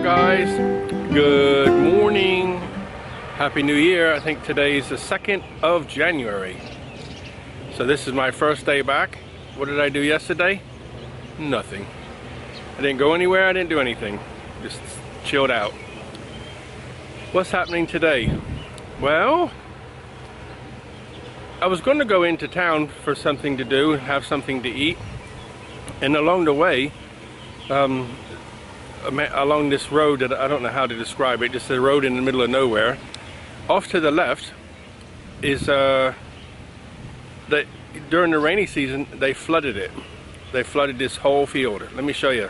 guys? Good morning. Happy New Year. I think today's the 2nd of January. So this is my first day back. What did I do yesterday? Nothing. I didn't go anywhere, I didn't do anything. Just chilled out. What's happening today? Well, I was going to go into town for something to do and have something to eat. And along the way, along this road that I don't know how to describe it, just a road in the middle of nowhere, off to the left is during the rainy season they flooded it. They flooded this whole field. Let me show you.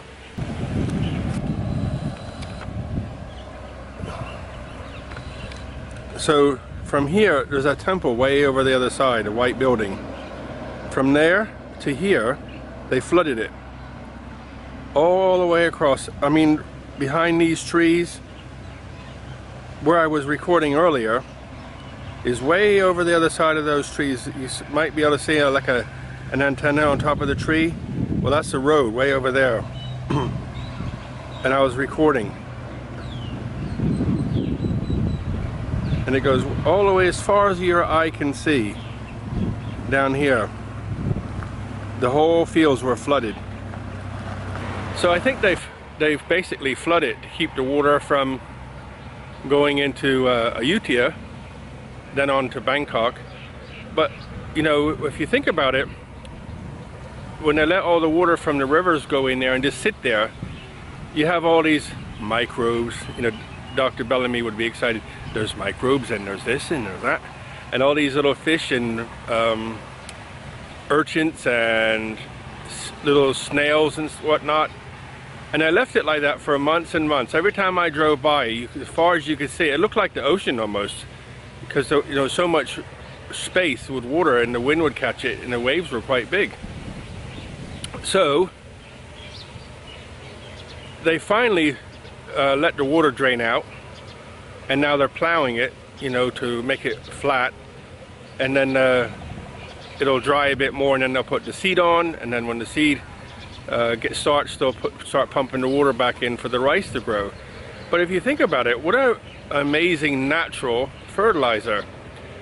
So from here there's a temple way over the other side, a white building. From there to here they flooded it all the way across. I mean, behind these trees where I was recording earlier is way over the other side of those trees. You might be able to see like an antenna on top of the tree. Well, that's the road way over there. And I was recording, and it goes all the way as far as your eye can see down here. The whole fields were flooded. So I think they've basically flooded to keep the water from going into Ayutthaya, then on to Bangkok. But you know, if you think about it, when they let all the water from the rivers go in there and just sit there, you have all these microbes. You know, Dr. Bellamy would be excited. There's microbes and there's this and there's that, and all these little fish and urchins and little snails and whatnot. And I left it like that for months and months. Every time I drove by, as far as you could see, it looked like the ocean almost, because you know, so much space with water and the wind would catch it and the waves were quite big. So they finally let the water drain out, and now they're plowing it, you know, to make it flat, and then it'll dry a bit more, and then they'll put the seed on, and then when the seed gets starched, they'll start pumping the water back in for the rice to grow. But if you think about it, what an amazing natural fertilizer.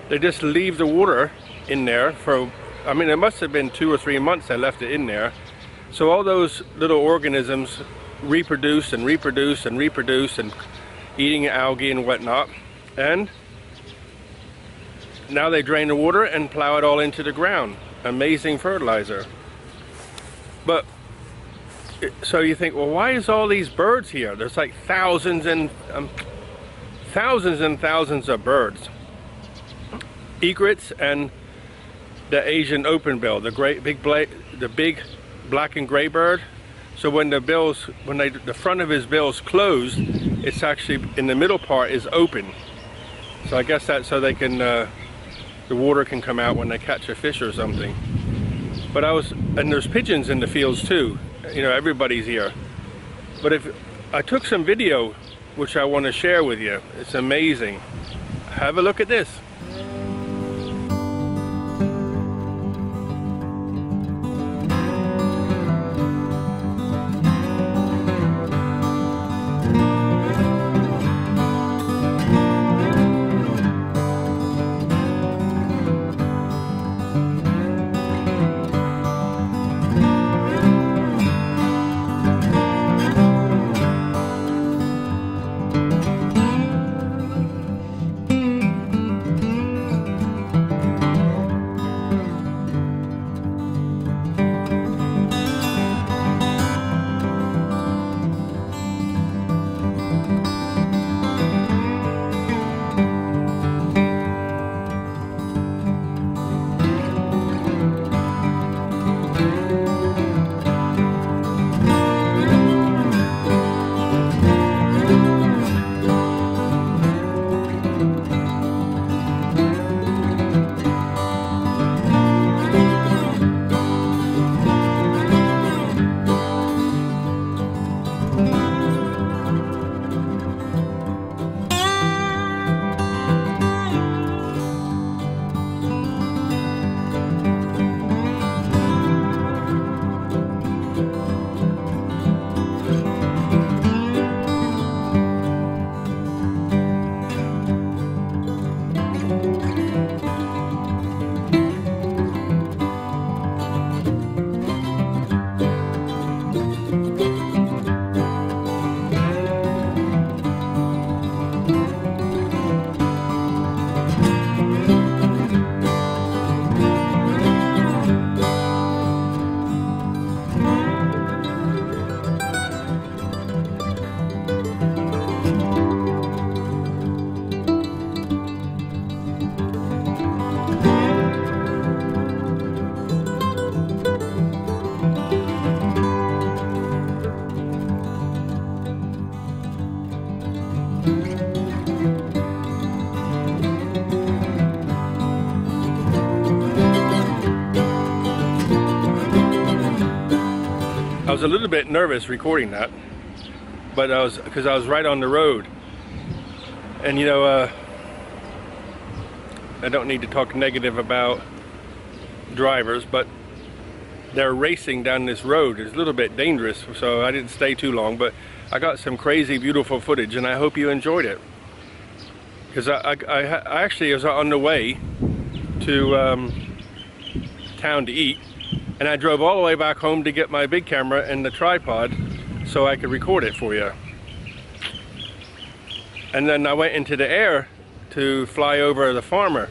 They just leave the water in there for, I mean, it must have been 2 or 3 months they left it in there. So all those little organisms reproduce and reproduce and reproduce, and eating algae and whatnot. And now they drain the water and plow it all into the ground. Amazing fertilizer. But so you think, well, why is all these birds here? There's like thousands and thousands of birds. Egrets and the Asian openbill, the big black and gray bird. So when the front of his bill's closed, it's actually in the middle part is open. So I guess that's so they can the water can come out when they catch a fish or something. But and there's pigeons in the fields too. You know, everybody's here. But if I took some video which I want to share with you, it's amazing. Have a look at this. was a little bit nervous recording that, but because I was right on the road. And you know, I don't need to talk negative about drivers, but they're racing down this road. It's a little bit dangerous, so I didn't stay too long, but I got some crazy beautiful footage, and I hope you enjoyed it. Because I actually was on the way to town to eat, and I drove all the way back home to get my big camera and the tripod so I could record it for you. And then I went into the air to fly over the farmer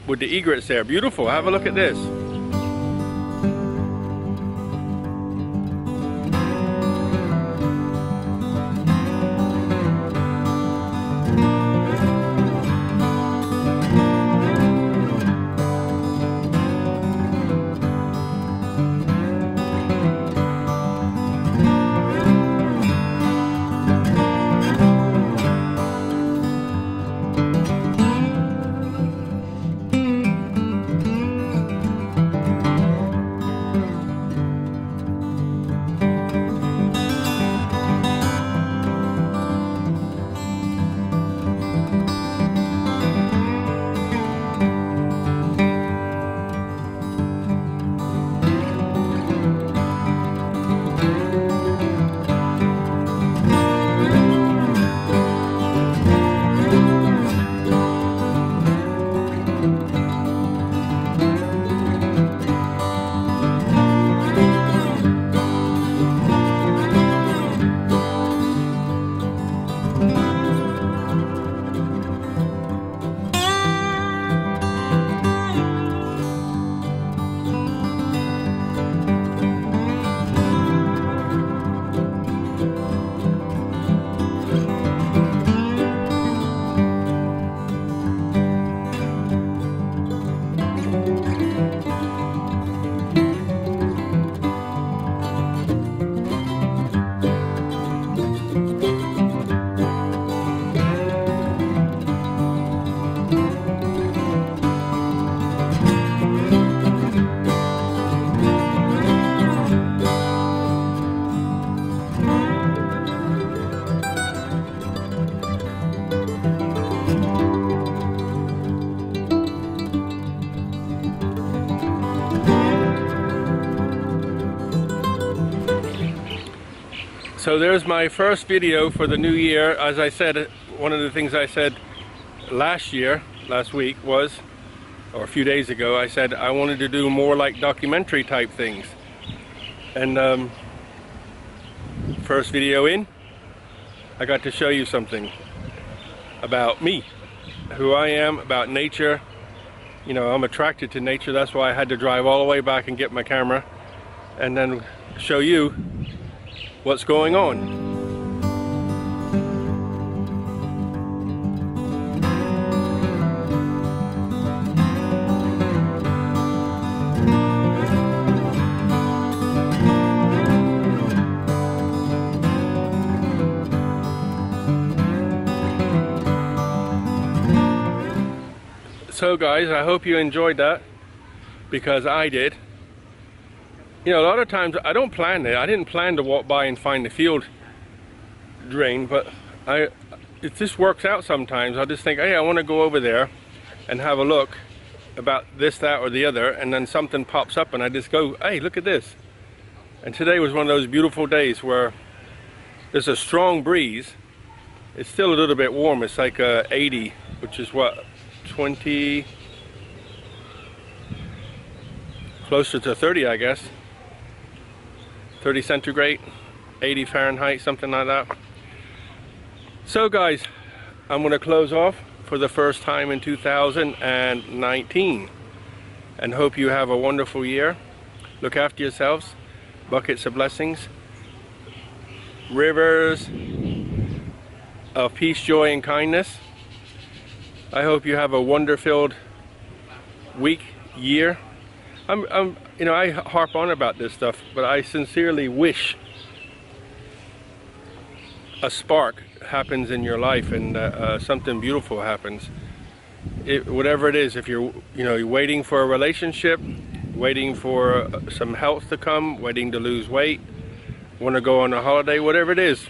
with the egrets there. Beautiful. Have a look at this. So there's my first video for the new year. As I said, one of the things I said last week was, or a few days ago, I said I wanted to do more like documentary type things. And first video in, I got to show you something about me, who I am, about nature. You know, I'm attracted to nature. That's why I had to drive all the way back and get my camera and then show you what's going on. So guys, I hope you enjoyed that, because I did. You know, a lot of times I don't plan it. I didn't plan to walk by and find the field drain, but it just works out sometimes. I just think, hey, I want to go over there and have a look about this, that, or the other, and then something pops up and I just go, hey, look at this. And today was one of those beautiful days where there's a strong breeze. It's still a little bit warm. It's like 80, which is what, 20, closer to 30, I guess. 30 centigrade, 80 Fahrenheit, something like that. So guys, I'm going to close off for the first time in 2019 and hope you have a wonderful year. Look after yourselves. Buckets of blessings, rivers of peace, joy, and kindness. I hope you have a wonder-filled week, year. You know, I harp on about this stuff, but I sincerely wish a spark happens in your life and something beautiful happens. Whatever it is, if you're waiting for a relationship, waiting for some health to come, waiting to lose weight, want to go on a holiday, whatever it is,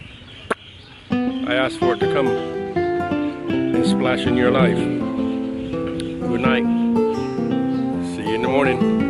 I ask for it to come and splash in your life. Good night. See you in the morning.